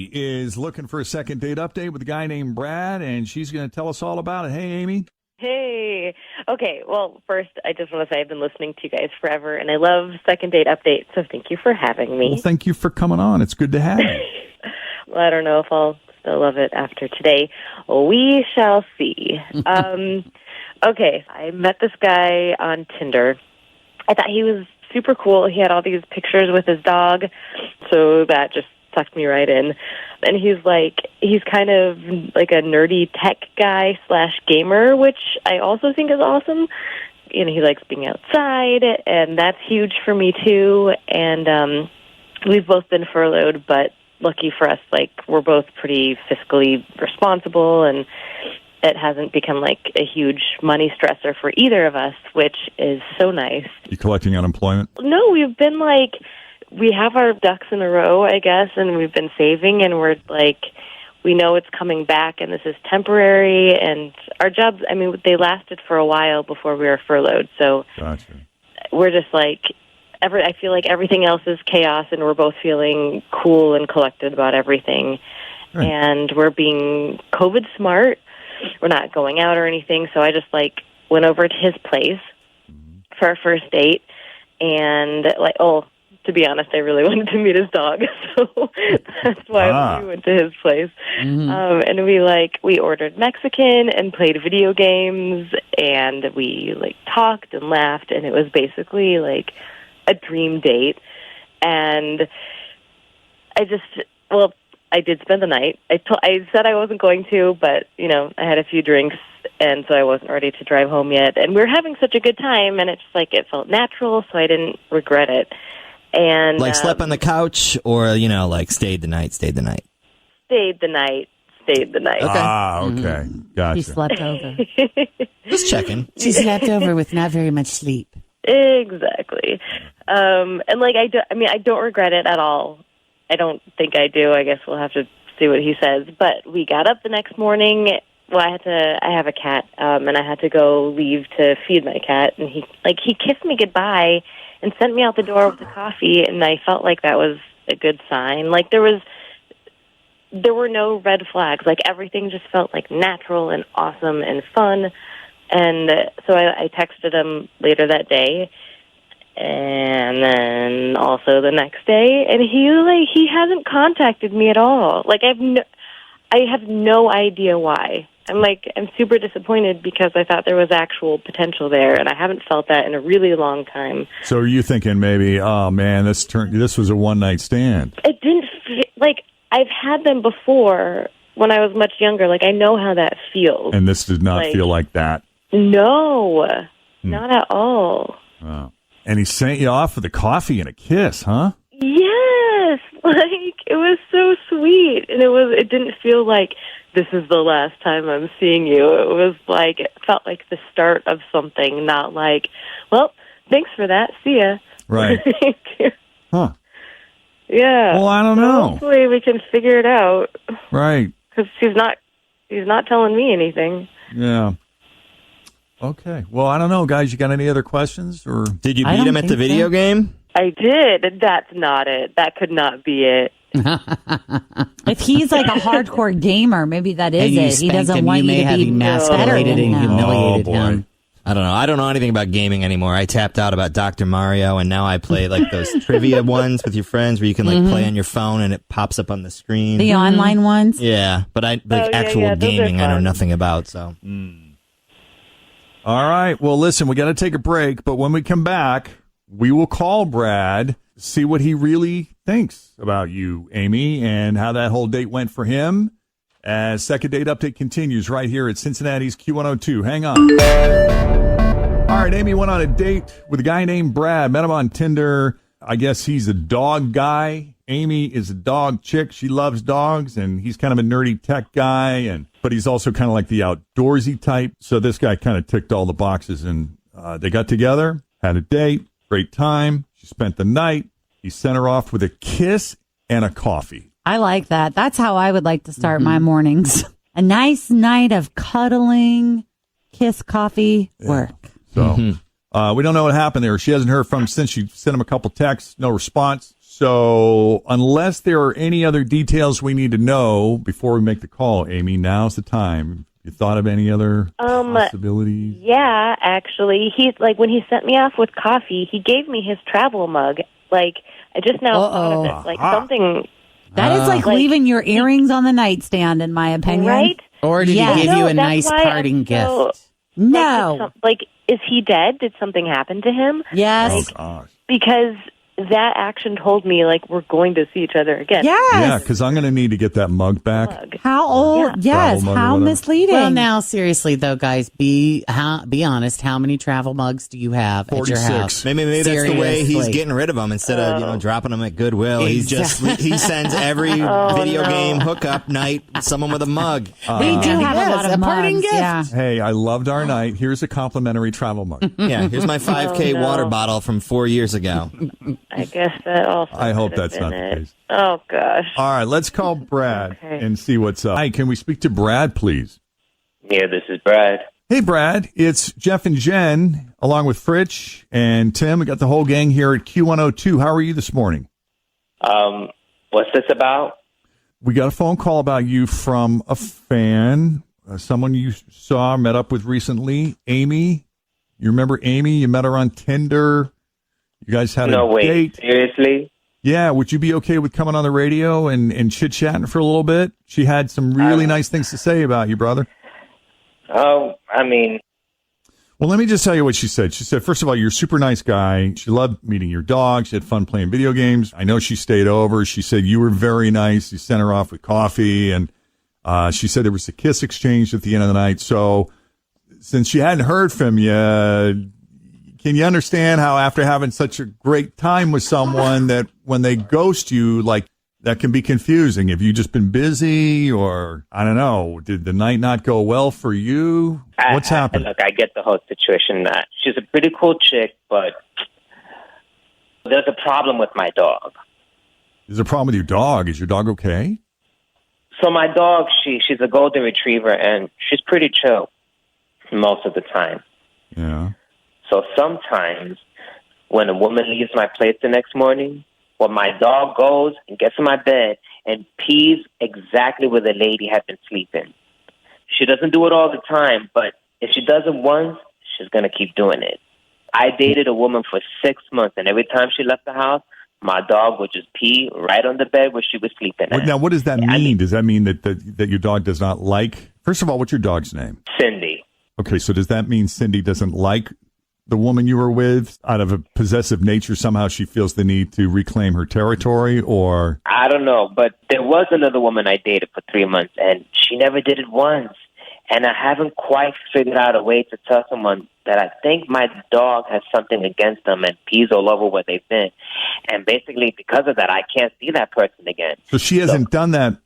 Amy is looking for a second date update with a guy named Brad, and she's going to tell us all about it. Hey, Amy. Hey. Okay, well, first, I just want to say I've been listening to you guys forever, and I love second date updates, so thank you for having me. Well, thank you for coming on. It's good to have you. Well, I don't know if I'll still love it after today. We shall see. Okay, I met this guy on Tinder. I thought he was super cool. He had all these pictures with his dog, so that just sucked me right in. And he's kind of like a nerdy tech guy / gamer, which I also think is awesome. You know, he likes being outside, and that's huge for me too. And we've both been furloughed, but lucky for us, like, we're both pretty fiscally responsible, and it hasn't become like a huge money stressor for either of us, which is so nice. You collecting unemployment? No, we've been we have our ducks in a row, I guess, and we've been saving, and we're we know it's coming back, and this is temporary, and our jobs, I mean, they lasted for a while before we were furloughed, so gotcha. We're just I feel like everything else is chaos, and we're both feeling cool and collected about everything, right. And we're being COVID smart. We're not going out or anything, so I just went over to his place for our first date, and to be honest, I really wanted to meet his dog, so that's why we went to his place. Mm-hmm. And we ordered Mexican and played video games, and we talked and laughed, and it was basically a dream date. And I did spend the night. I said I wasn't going to, but, I had a few drinks, and so I wasn't ready to drive home yet. And we were having such a good time, and it's just it felt natural, so I didn't regret it. And slept on the couch, or, stayed the night? Stayed the night. Okay. Okay. Gotcha. She slept over. Just checking. She slept over with not very much sleep. Exactly. And I don't regret it at all. I don't think I do. I guess we'll have to see what he says. But we got up the next morning. Well, I have a cat, and I had to go leave to feed my cat. And he kissed me goodbye and sent me out the door with the coffee. And I felt like that was a good sign. There were no red flags. Everything just felt natural and awesome and fun. And so I texted him later that day. And then also the next day, and he hasn't contacted me at all. I have no idea why. I'm super disappointed because I thought there was actual potential there, and I haven't felt that in a really long time. So are you thinking maybe, oh man, this was a one night stand? It didn't I've had them before when I was much younger. I know how that feels. And this did not feel like that. No, not at all. Wow. And he sent you off with a coffee and a kiss, huh? Yes, it was so sweet, and it didn't feel like this is the last time I'm seeing you. It was it felt like the start of something, not well, thanks for that, see ya. Right. Huh. Yeah. Well, I don't know. Hopefully we can figure it out. Right. Because he's not telling me anything. Yeah. Okay. Well, I don't know, guys. You got any other questions? Or did you beat him at the video game? I did. That's not it. That could not be it. If he's a hardcore gamer, maybe that is it. He doesn't want you to be emasculated and humiliated him. I I don't know anything about gaming anymore. I tapped out about Dr. Mario, and now I play those trivia ones with your friends where you can play on your phone and it pops up on the screen. The online ones? Yeah, but actual gaming I know nothing about. So. All right. Well, listen, we got to take a break, but when we come back, we will call Brad, see what he really thinks about you, Amy, and how that whole date went for him. As Second Date Update continues right here at Cincinnati's Q102. Hang on. All right, Amy went on a date with a guy named Brad. Met him on Tinder. I guess he's a dog guy. Amy is a dog chick. She loves dogs, and he's kind of a nerdy tech guy, but he's also kind of like the outdoorsy type. So this guy kind of ticked all the boxes, and they got together, had a date, great time. She spent the night. He sent her off with a kiss and a coffee. I like that. That's how I would like to start my mornings. A nice night of cuddling, kiss, coffee, work. So we don't know what happened there. She hasn't heard from him since. She sent him a couple texts, no response. So unless there are any other details we need to know before we make the call, Amy, now's the time. You thought of any other possibilities? Yeah, actually, he's like when he sent me off with coffee, he gave me his travel mug. Like I just now thought of it. Like something that is like leaving your earrings on the nightstand, in my opinion. Right? Or did he give you a nice parting gift? No. Like, is he dead? Did something happen to him? Yes. Oh, gosh. Because that action told me, like, we're going to see each other again. Yes. Yeah, because I'm going to need to get that mug back. How old? Yeah. Yes. Travel mug How or whatever. misleading. Well, now seriously though, guys, be honest. How many travel mugs do you have at your 46. house? Maybe that's the way he's Seriously. getting rid of them instead of dropping them at Goodwill. He sends every video game hookup night someone with a mug. we do have a lot of a parting mugs. gift. Yeah. Hey, I loved our night. Here's a complimentary travel mug. Yeah, here's my 5K no. water bottle from 4 years ago. I guess that also. I hope could have that's not been the it. case. Oh gosh. All right, let's call Brad Okay. and see what's up. Hi, can we speak to Brad, please? Yeah, this is Brad. Hey, Brad. It's Jeff and Jen, along with Fritch and Tim. We got the whole gang here at Q102. How are you this morning? What's this about? We got a phone call about you from a fan, someone you saw, met up with recently, Amy. You remember Amy? You met her on Tinder. You guys had No, a wait, date. seriously? Yeah, would you be okay with coming on the radio and chit-chatting for a little bit? She had some really nice things to say about you, brother. Oh, I mean, Well, let me just tell you what she said. She said, first of all, you're a super nice guy. She loved meeting your dog. She had fun playing video games. I know she stayed over. She said you were very nice. You sent her off with coffee. And she said there was a kiss exchange at the end of the night. So since she hadn't heard from you, can you understand how after having such a great time with someone that when they ghost you, like, that can be confusing? Have you just been busy, or I don't know, did the night not go well for you? What's happened? Look, I get the whole situation. She's a pretty cool chick, but there's a problem with my dog. There's a problem with your dog. Is your dog okay? So my dog, she's a golden retriever, and she's pretty chill most of the time. Yeah. So sometimes when a woman leaves my place the next morning, well, my dog goes and gets in my bed and pees exactly where the lady had been sleeping. She doesn't do it all the time, but if she does it once, she's going to keep doing it. I dated a woman for 6 months, and every time she left the house, my dog would just pee right on the bed where she was sleeping at. Now, what does that mean? I mean, Does that mean that your dog does not like? First of all, what's your dog's name? Cindy. Okay, so does that mean Cindy doesn't like the woman you were with? Out of a possessive nature, somehow she feels the need to reclaim her territory, or? I don't know, but there was another woman I dated for 3 months, and she never did it once. And I haven't quite figured out a way to tell someone that I think my dog has something against them and pees all over where they've been. And basically, because of that, I can't see that person again. So she hasn't done that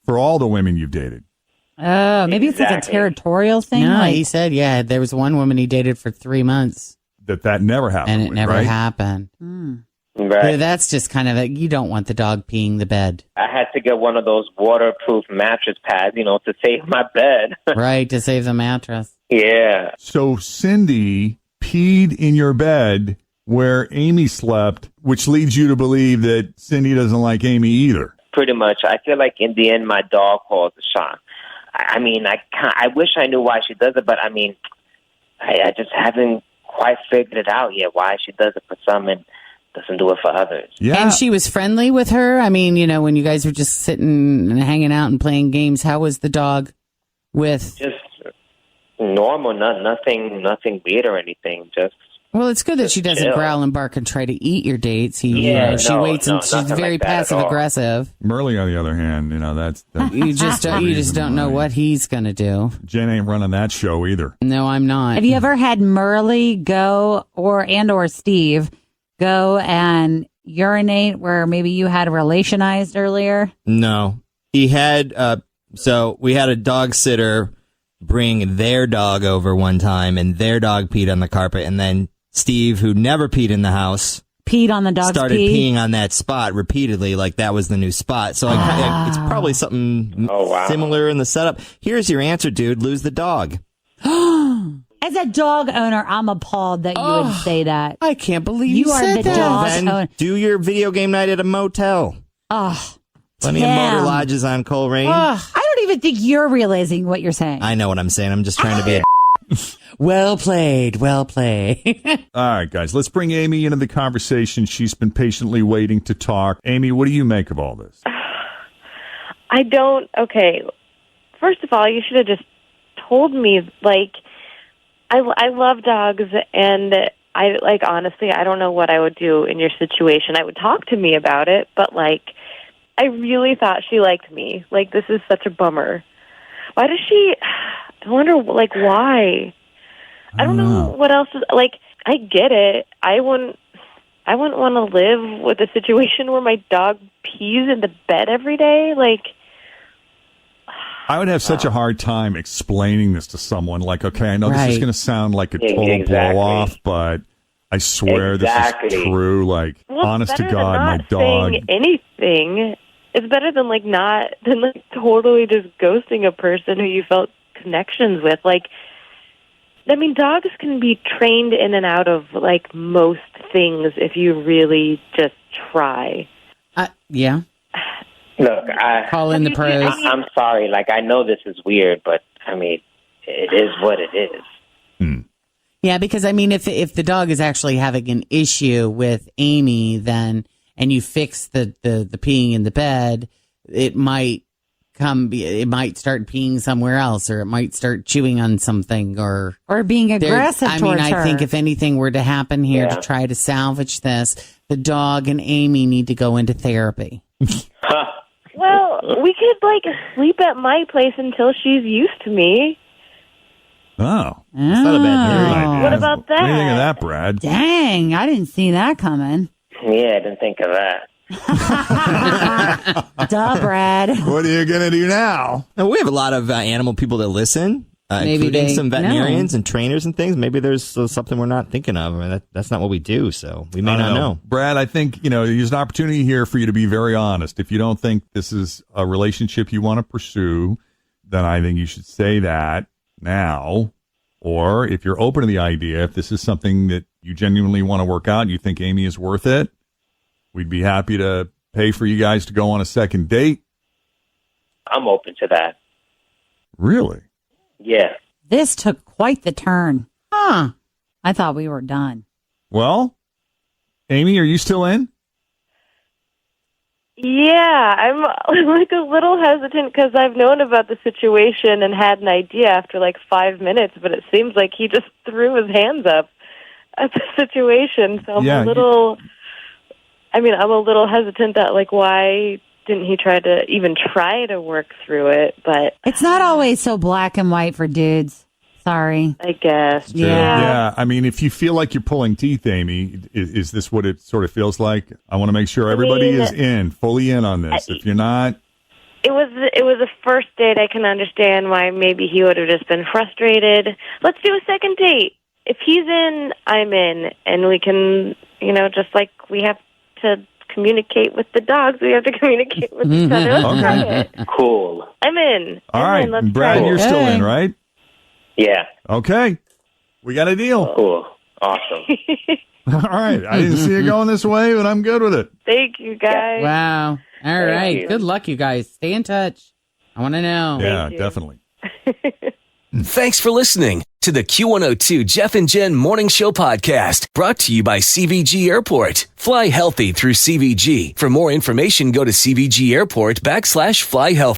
for all the women you've dated? Oh, maybe it's like a Exactly. territorial thing. No, like, he said, yeah, there was one woman he dated for 3 months That never happened and it with, never right? happened. Right. But that's just kind of you don't want the dog peeing the bed, I had to get one of those waterproof mattress pads, to save my bed. right? To save the mattress. Yeah. So Cindy peed in your bed where Amy slept, which leads you to believe that Cindy doesn't like Amy either. Pretty much. I feel like in the end, my dog calls the shot. I mean, I wish I knew why she does it, but I mean, I just haven't quite figured it out yet, why she does it for some and doesn't do it for others. Yeah. And she was friendly with her. I mean, when you guys were just sitting and hanging out and playing games, how was the dog with? Just normal, nothing weird or anything. Just Well, it's good that she doesn't chill. growl and bark and try to eat your dates. She no, waits no, and she's nothing very like that at passive all. aggressive. Merle, on the other hand, that's You just don't know what he's gonna do. Jen ain't running that show either. No, I'm not. have you ever had Merle go or Steve go and urinate where maybe you had relationized earlier? No, he had. So we had a dog sitter bring their dog over one time, and their dog peed on the carpet, and then Steve, who never peed in the house, Peed on the dog's started pee? peeing on that spot repeatedly, like that was the new spot. So it's probably something Oh, wow. similar in the setup. Here's your answer, dude. Lose the dog. And As a dog owner, I'm appalled that you would say that. I can't believe You you are said the that. dog. Then do your video game night at a motel. Oh, Plenty of Tim. motor lodges on Coleraine. I don't even think you're realizing what you're saying. I know what I'm saying. I'm just trying to be a Well played. Well played. All right, guys, let's bring Amy into the conversation. She's been patiently waiting to talk. Amy, what do you make of all this? I don't. Okay, first of all, you should have just told me. Like, I love dogs, and honestly, I don't know what I would do in your situation. I would talk to me about it, but I really thought she liked me. This is such a bummer. Why does she? I wonder, why? I don't know what else is, I get it. I wouldn't want to live with a situation where my dog pees in the bed every day. I would have such a hard time explaining this to someone. Okay, I know this is Right. going to sound like a total exactly. blow-off, but I swear Exactly. this is true. Well, Honest it's to better God, than my not dog. saying anything. It's better than totally just ghosting a person who you felt connections with. Dogs can be trained in and out of most things if you really just try. Yeah. Look, Call in the pros. I'm sorry. I know this is weird, but it is what it is. Yeah, because if the dog is actually having an issue with Amy, then and you fix the peeing in the bed, it might start peeing somewhere else, or it might start chewing on something, or being aggressive towards her. I think if anything were to happen here to try to salvage this, the dog and Amy need to go into therapy. Well, we could sleep at my place until she's used to me. Oh. That's not a bad theory. What about that? What do you think of that, Brad? Dang, I didn't see that coming. Yeah, I didn't think of that. Duh, Brad. What are you going to do now? Now, we have a lot of animal people that listen, Maybe including they some veterinarians know. and trainers and things. Maybe there's something we're not thinking of. That's not what we do, so we may not know. Brad, I think, there's an opportunity here for you to be very honest. If you don't think this is a relationship you want to pursue, then I think you should say that now. Or if you're open to the idea, if this is something that you genuinely want to work out and you think Amy is worth it, we'd be happy to pay for you guys to go on a second date. I'm open to that. Really? Yeah. This took quite the turn. Huh. I thought we were done. Well, Amy, are you still in? Yeah, I'm a little hesitant because I've known about the situation and had an idea after 5 minutes, but it seems like he just threw his hands up at the situation. So I'm a little hesitant that why didn't he try to work through it? But It's not always so black and white for dudes. Sorry. I guess. Yeah. If you feel like you're pulling teeth, Amy, is this what it sort of feels like? I want to make sure everybody is fully in on this. If you're not, It was a first date. I can understand why maybe he would have just been frustrated. Let's do a second date. If he's in, I'm in, and we can, just like we have to communicate with the dogs, we have to communicate with each other. Let's try it. Cool. I'm in. all I'm right. in. Let's Brad, try it. you're still in, right? Yeah. Okay. We got a deal. Cool. Awesome. All right. I didn't see it going this way, but I'm good with it. Thank you, guys. Wow. All right. you. Good luck, you guys. Stay in touch. I want to know. Yeah, you. definitely. Thanks for listening to the Q102 Jeff and Jen Morning Show podcast, brought to you by CVG Airport. Fly healthy through CVG. For more information, go to CVG Airport /fly healthy.